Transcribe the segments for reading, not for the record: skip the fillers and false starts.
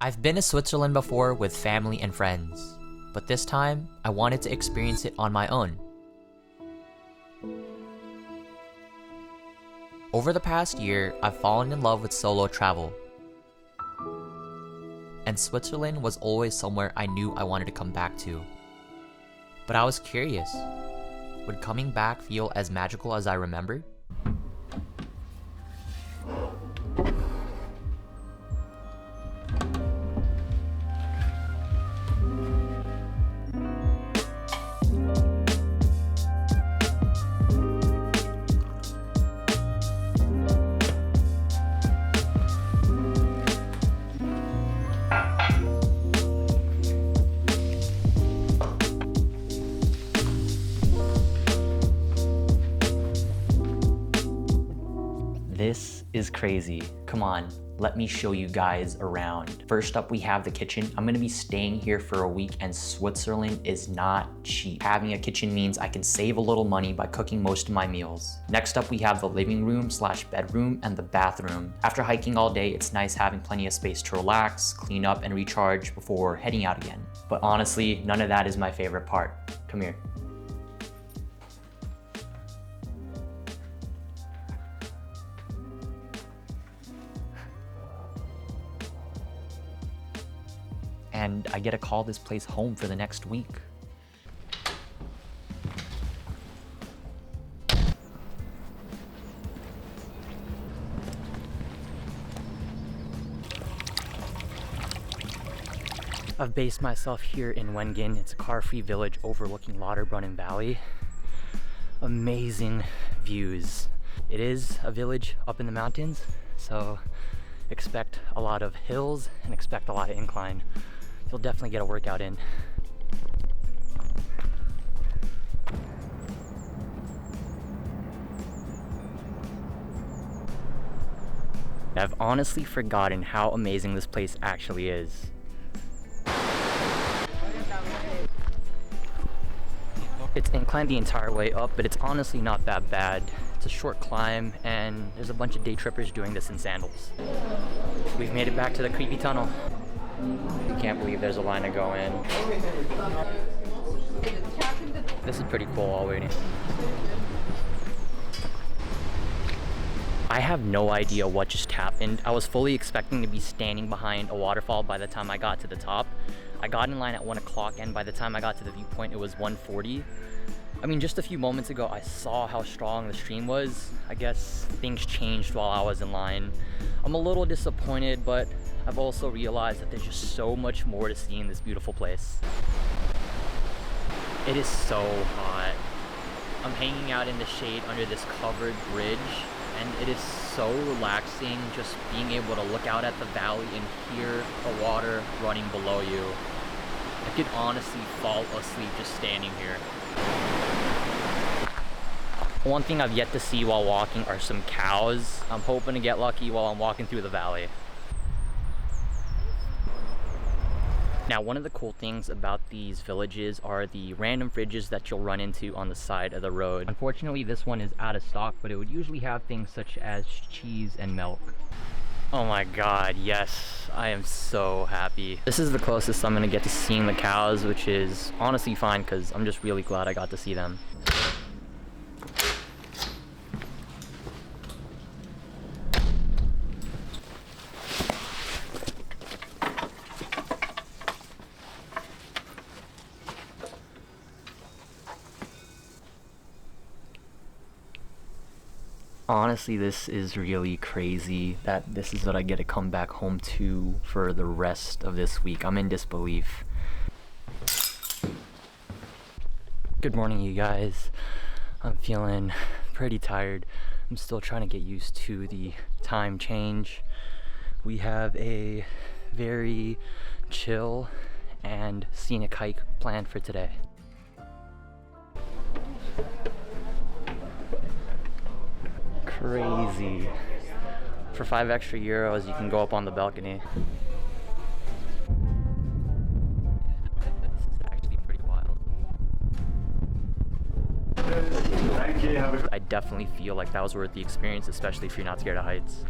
I've been to Switzerland before with family and friends, but this time I wanted to experience it on my own. Over the past year, I've fallen in love with solo travel, and Switzerland was always somewhere I knew I wanted to come back to. But I was curious, would coming back feel as magical as I remembered? This is crazy. Come on, let me show you guys around. First up, we have the kitchen. I'm gonna be staying here for a week, and Switzerland is not cheap. Having a kitchen means I can save a little money by cooking most of my meals. Next up, we have the living room / bedroom and the bathroom. After hiking all day, it's nice having plenty of space to relax, clean up, and recharge before heading out again. But honestly, none of that is my favorite part. Come here. And I get to call this place home for the next week. I've based myself here in Wengen. It's a car-free village overlooking Lauterbrunnen Valley. Amazing views. It is a village up in the mountains, so expect a lot of hills and expect a lot of incline. You'll definitely get a workout in. I've honestly forgotten how amazing this place actually is. It's inclined the entire way up, but it's honestly not that bad. It's a short climb, and there's a bunch of day trippers doing this in sandals. We've made it back to the creepy tunnel. I can't believe there's a line to go in. This is pretty cool while waiting. I have no idea what just happened. I was fully expecting to be standing behind a waterfall by the time I got to the top. I got in line at 1 o'clock, and by the time I got to the viewpoint, it was 1:40. I mean, just a few moments ago, I saw how strong the stream was. I guess things changed while I was in line. I'm a little disappointed, but I've also realized that there's just so much more to see in this beautiful place. It is so hot. I'm hanging out in the shade under this covered bridge, and it is so relaxing just being able to look out at the valley and hear the water running below you. I could honestly fall asleep just standing here. One thing I've yet to see while walking are some cows. I'm hoping to get lucky while I'm walking through the valley. Now, one of the cool things about these villages are the random fridges that you'll run into on the side of the road. Unfortunately, this one is out of stock, but it would usually have things such as cheese and milk. Oh my god, yes, I am so happy. This is the closest I'm gonna get to seeing the cows, which is honestly fine because I'm just really glad I got to see them. Honestly, this is really crazy that this is what I get to come back home to for the rest of this week. I'm in disbelief. Good morning, you guys. I'm feeling pretty tired. I'm still trying to get used to the time change. We have a very chill and scenic hike planned for today. Crazy. For €5 extra, you can go up on the balcony. This is actually pretty wild. I definitely feel like that was worth the experience, especially if you're not scared of heights.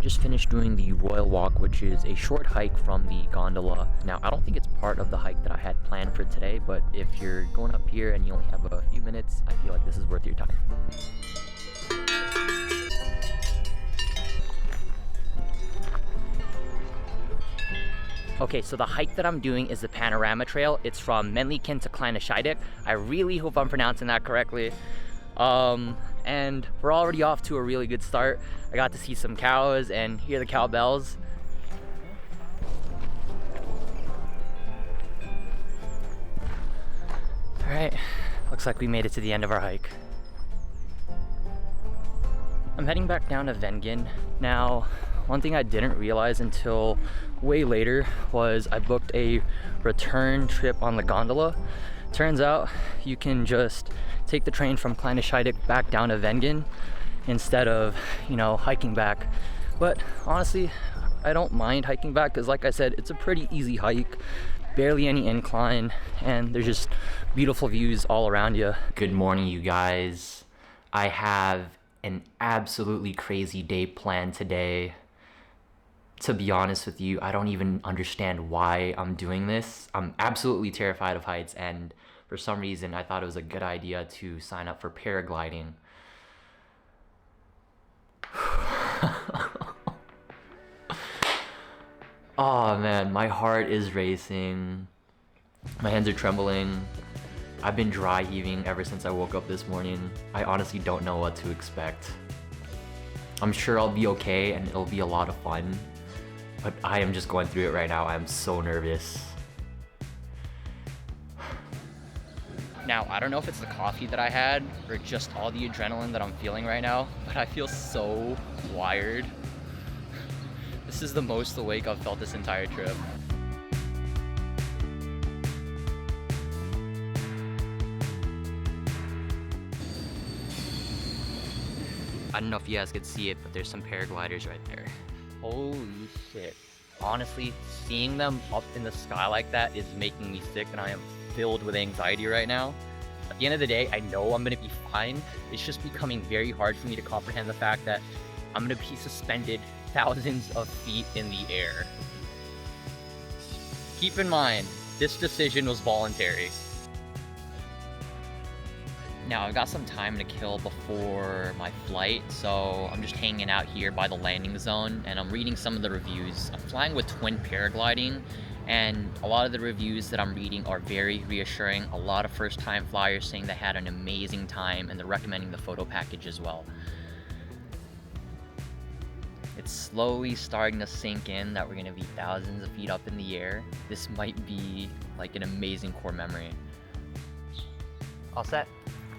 just finished doing the Royal Walk, which is a short hike from the gondola. Now, I don't think it's part of the hike that I had planned for today, but if you're going up here and you only have a few minutes, I feel like this is worth your time. Okay, so the hike that I'm doing is the Panorama Trail. It's from Menliken to Kleine Scheidegg. I really hope I'm pronouncing that correctly. And we're already off to a really good start. I got to see some cows and hear the cowbells. All right, looks like we made it to the end of our hike. I'm heading back down to Wengen. Now, one thing I didn't realize until way later was I booked a return trip on the gondola. Turns out you can just take the train from Kleine Scheidegg back down to Wengen instead of, hiking back. But honestly, I don't mind hiking back because, like I said, it's a pretty easy hike, barely any incline, and there's just beautiful views all around you. Good morning, you guys. I have an absolutely crazy day planned today. To be honest with you, I don't even understand why I'm doing this. I'm absolutely terrified of heights, and for some reason I thought it was a good idea to sign up for paragliding. Oh man, my heart is racing. My hands are trembling. I've been dry heaving ever since I woke up this morning. I honestly don't know what to expect. I'm sure I'll be okay and it'll be a lot of fun, but I am just going through it right now. I'm so nervous. Now, I don't know if it's the coffee that I had or just all the adrenaline that I'm feeling right now, but I feel so wired. This is the most awake I've felt this entire trip. I don't know if you guys could see it, but there's some paragliders right there. Holy shit. Honestly, seeing them up in the sky like that is making me sick, and I am filled with anxiety right now. At the end of the day, I know I'm gonna be fine. It's just becoming very hard for me to comprehend the fact that I'm gonna be suspended thousands of feet in the air. Keep in mind, this decision was voluntary. Now, I've got some time to kill before my flight, so I'm just hanging out here by the landing zone and I'm reading some of the reviews. I'm flying with twin paragliding, and a lot of the reviews that I'm reading are very reassuring. A lot of first-time flyers saying they had an amazing time, and they're recommending the photo package as well. It's slowly starting to sink in that we're gonna be thousands of feet up in the air. This might be like an amazing core memory. All set?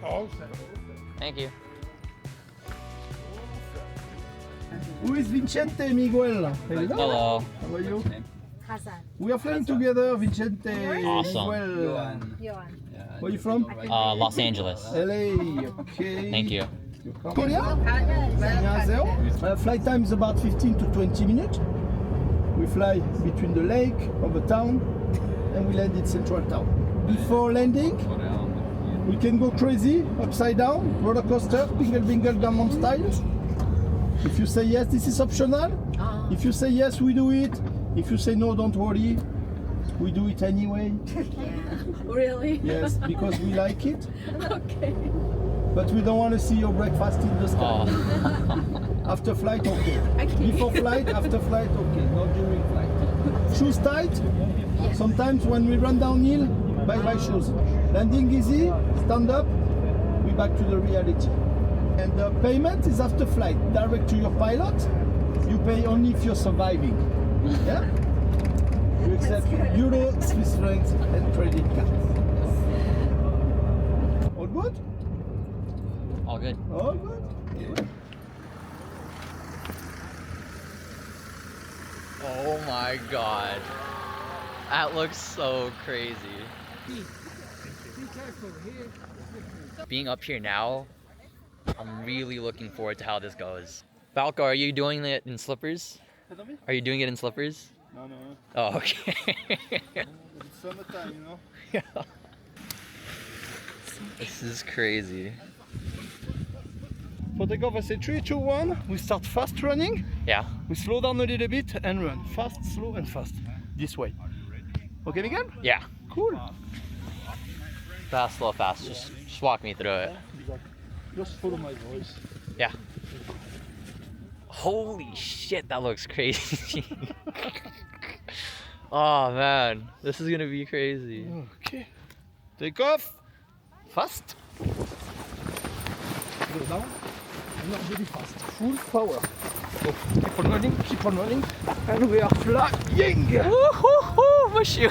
All set. Thank you. Who is Vicente Miguel? Hello. How are you? Hassan. We are flying together, Vicente Awesome. Miguel. Johan. Where are you from? Los Angeles. LA. Okay. Thank you. Korea? Flight time is about 15 to 20 minutes. We fly between the lake of the town and we land in central town. Before landing, we can go crazy, upside down, roller coaster, bingle bingle Gangnam style. If you say yes, this is optional. If you say yes, we do it. If you say no, don't worry. We do it anyway. Really? Yes, because we like it. Okay. But we don't want to see your breakfast in the sky. After flight, okay. Before flight, after flight, okay. Not during flight. Shoes tight. Sometimes when we run downhill, bye-bye shoes. Landing easy, stand up, we back to the reality. And the payment is after flight, direct to your pilot. You pay only if you're surviving. Yeah? You accept euro, Swiss francs, and credit cards. All good? All good. All good. Oh my god. That looks so crazy. Being up here now, I'm really looking forward to how this goes. Falco, are you doing it in slippers? Are you doing it in slippers? No. Oh, okay. It's summertime, you know? Yeah. This is crazy. For takeoff, I say 3, 2, 1. We start fast running. Yeah. We slow down a little bit and run. Fast, slow, and fast. This way. Okay, Miguel? Yeah. Cool. Fast, slow, fast. Just walk me through it. Just follow my voice. Yeah. Holy shit, that looks crazy. Oh man, this is gonna be crazy. Okay. Take off. Fast. Go down. Not very fast. Full power. So keep on running, and we are flying. Woo-hoo-hoo, my shoe.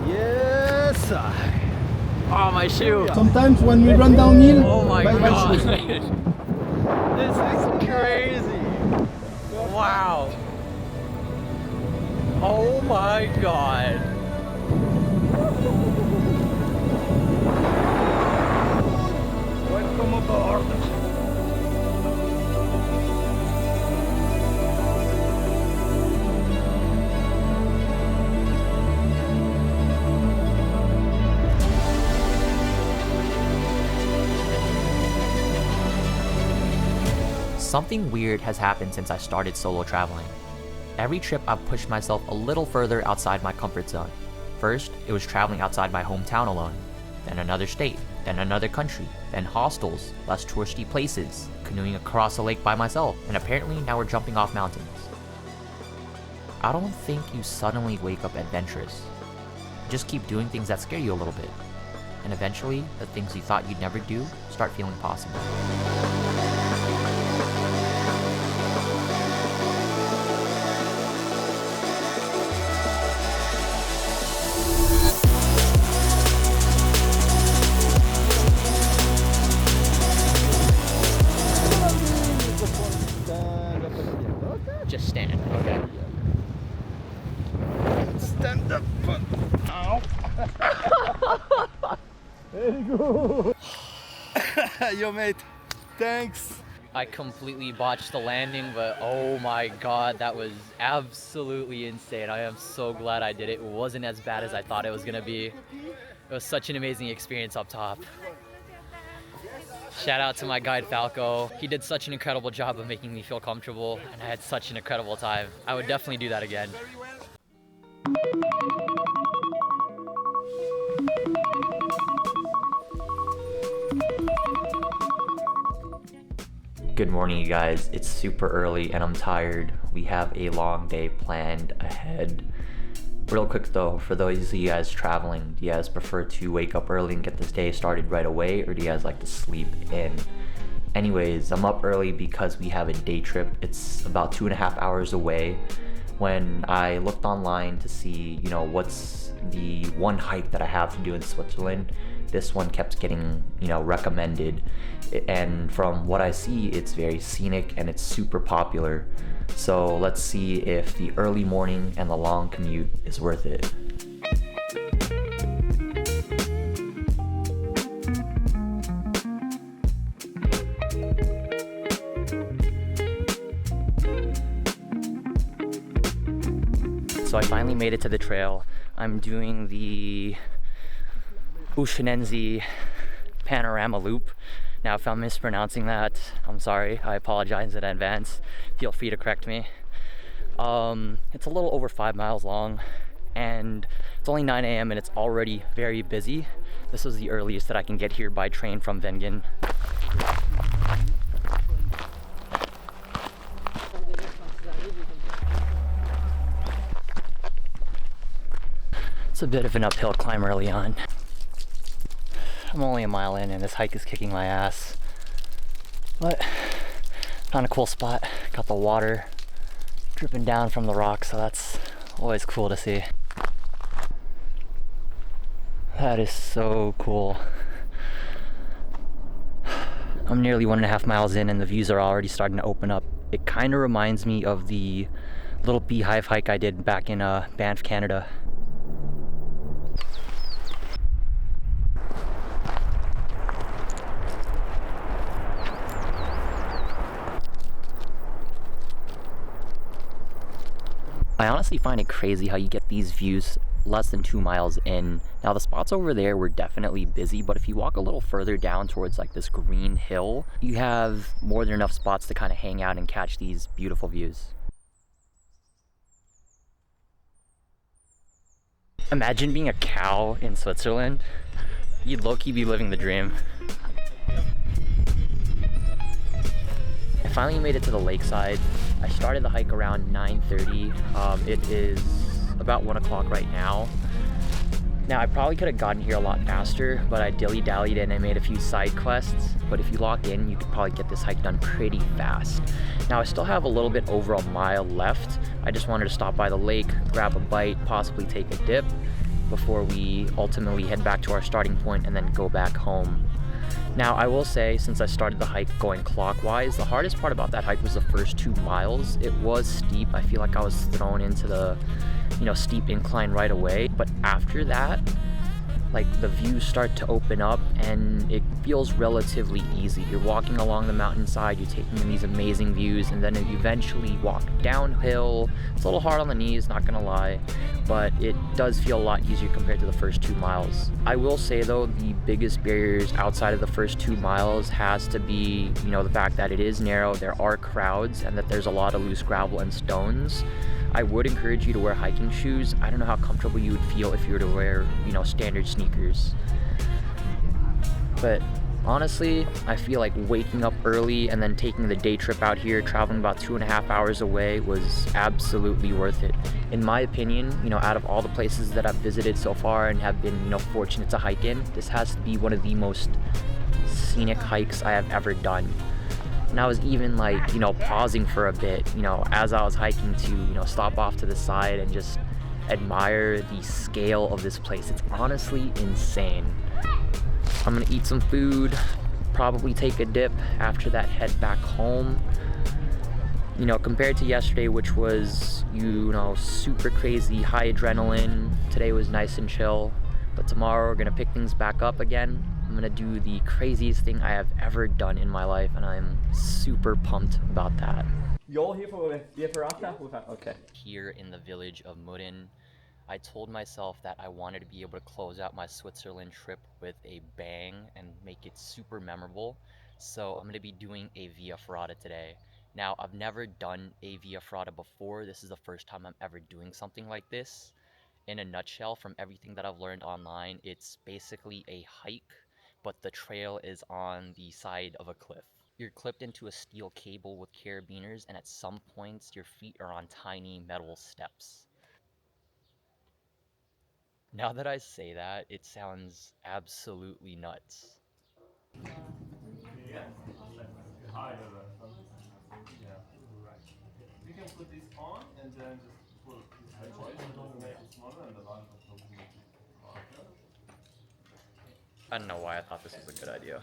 Yes. Oh, my shoe. Sometimes when we run downhill, Oh my god. This is Crazy. Wow. Oh my god. Welcome aboard. Something weird has happened since I started solo traveling. Every trip I've pushed myself a little further outside my comfort zone. First, it was traveling outside my hometown alone, then another state, then another country, then hostels, less touristy places, canoeing across a lake by myself, and apparently now we're jumping off mountains. I don't think you suddenly wake up adventurous. You just keep doing things that scare you a little bit, and eventually, the things you thought you'd never do start feeling possible. Just stand, okay. Stand up. Ow. Very good. Yo, mate. Thanks. I completely botched the landing, but oh my god, that was absolutely insane. I am so glad I did it. It wasn't as bad as I thought it was gonna be. It was such an amazing experience up top. Shout out to my guide Falco. He did such an incredible job of making me feel comfortable, and I had such an incredible time. I would definitely do that again. Good morning, you guys. It's super early and I'm tired. We have a long day planned ahead. Real quick though, for those of you guys traveling, do you guys prefer to wake up early and get this day started right away, or do you guys like to sleep in? Anyways, I'm up early because we have a day trip. It's about 2.5 hours away. When I looked online to see, what's the one hike that I have to do in Switzerland, this one kept getting, recommended. And from what I see, it's very scenic and it's super popular. So let's see if the early morning and the long commute is worth it. So I finally made it to the trail. I'm doing the Uschenenzi panorama loop. Now, if I'm mispronouncing that, I'm sorry. I apologize in advance. Feel free to correct me. It's a little over 5 miles long, and it's only 9 a.m. and it's already very busy. This was the earliest that I can get here by train from Wengen. It's a bit of an uphill climb early on. I'm only a mile in and this hike is kicking my ass. But found a cool spot. Got the water dripping down from the rocks, so that's always cool to see. That is so cool. I'm nearly 1.5 miles in and the views are already starting to open up. It kind of reminds me of the little beehive hike I did back in Banff, Canada. I honestly find it crazy how you get these views less than 2 miles in. Now the spots over there were definitely busy, but if you walk a little further down towards like this green hill, you have more than enough spots to kind of hang out and catch these beautiful views. Imagine being a cow in Switzerland. You'd low-key be living the dream. I finally made it to the lakeside. I started the hike around 9:30. It is about 1 o'clock right now. Now I probably could have gotten here a lot faster, but I dilly-dallied and I made a few side quests. But if you lock in, you could probably get this hike done pretty fast. Now I still have a little bit over a mile left. I just wanted to stop by the lake, grab a bite, possibly take a dip before we ultimately head back to our starting point and then go back home. Now I will say, since I started the hike going clockwise, the hardest part about that hike was the first 2 miles. It was steep. I feel like I was thrown into the, steep incline right away. But after that, like the views start to open up and it feels relatively easy. You're walking along the mountainside, you're taking in these amazing views, and then you eventually walk downhill. It's a little hard on the knees, not gonna lie, but it does feel a lot easier compared to the first 2 miles. I will say though, the biggest barriers outside of the first 2 miles has to be, the fact that it is narrow, there are crowds, and that there's a lot of loose gravel and stones. I would encourage you to wear hiking shoes. I don't know how comfortable you would feel if you were to wear, standard sneakers. But honestly, I feel like waking up early and then taking the day trip out here, traveling about 2.5 hours away, was absolutely worth it. In my opinion, out of all the places that I've visited so far and have been, fortunate to hike in, this has to be one of the most scenic hikes I have ever done. And I was even like, pausing for a bit, as I was hiking to, stop off to the side and just admire the scale of this place. It's honestly insane. I'm gonna eat some food, probably take a dip, after that head back home. Compared to yesterday, which was, super crazy, high adrenaline, today was nice and chill. But tomorrow we're gonna pick things back up again. I'm gonna do the craziest thing I have ever done in my life, and I'm super pumped about that. Okay. Here in the village of Mudden, I told myself that I wanted to be able to close out my Switzerland trip with a bang and make it super memorable. So I'm gonna be doing a Via Ferrata today. Now, I've never done a Via Ferrata before. This is the first time I'm ever doing something like this. In a nutshell, from everything that I've learned online, it's basically a hike, but the trail is on the side of a cliff. You're clipped into a steel cable with carabiners, and at some points your feet are on tiny metal steps. Now that I say that, it sounds absolutely nuts. You can put this on and then just pull this choice and just make it smaller and the larger will make it larger. I don't know why I thought this was a good idea.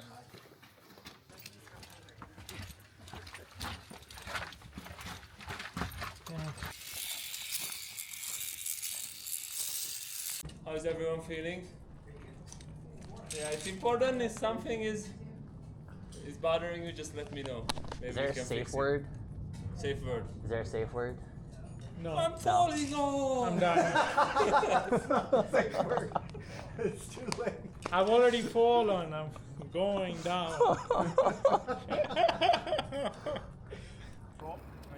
How's everyone feeling? Yeah, it's important. If something is bothering you, just let me know. Maybe Is there a safe word? Safe word. Is there a safe word? No. I'm falling off! I'm done. It's too late. I've already fallen. I'm going down. Or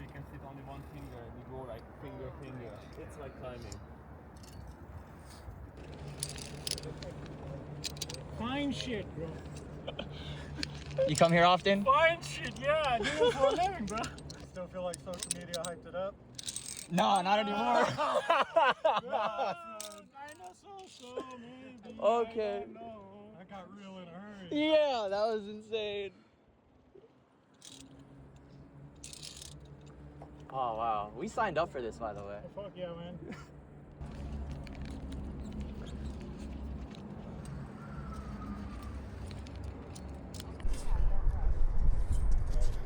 you can sit only one finger and you go like finger. It's like climbing. Fine shit, bro. You come here often? Fine shit, yeah. I do it for a living, bro. Still feel like social media hyped it up? No, not anymore. Dinosaur, so maybe. Okay. I got real in a hurry. Yeah, that was insane. Oh wow, we signed up for this, by the way. Oh, fuck yeah, man.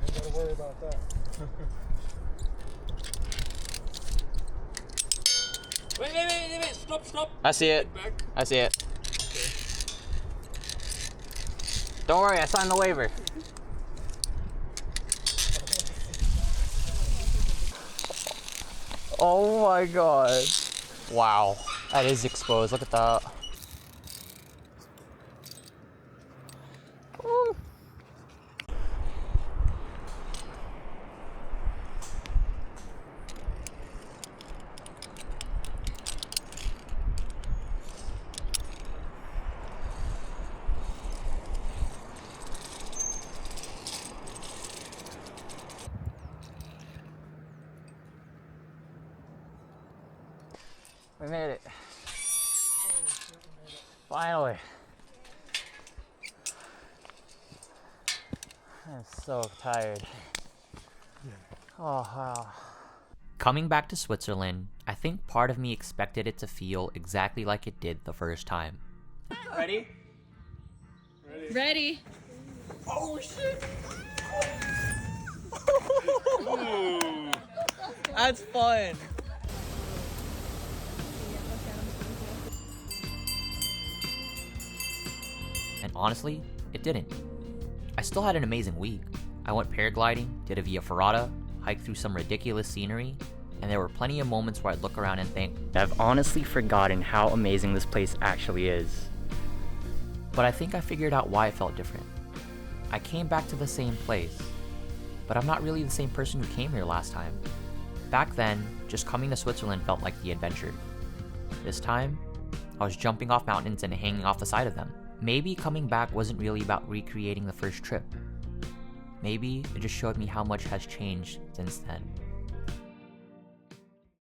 Don't gotta worry about that. Wait, stop. I see it. Back. I see it. Don't worry, I signed the waiver. Oh my god. Wow. That is exposed. Look at that. Ooh. We made it. Finally. I'm so tired. Oh, wow. Coming back to Switzerland, I think part of me expected it to feel exactly like it did the first time. Ready? Ready. Oh shit! That's fun. And honestly, it didn't. I still had an amazing week. I went paragliding, did a via ferrata, hiked through some ridiculous scenery, and there were plenty of moments where I'd look around and think, I've honestly forgotten how amazing this place actually is. But I think I figured out why it felt different. I came back to the same place, but I'm not really the same person who came here last time. Back then, just coming to Switzerland felt like the adventure. This time, I was jumping off mountains and hanging off the side of them. Maybe coming back wasn't really about recreating the first trip. Maybe it just showed me how much has changed since then.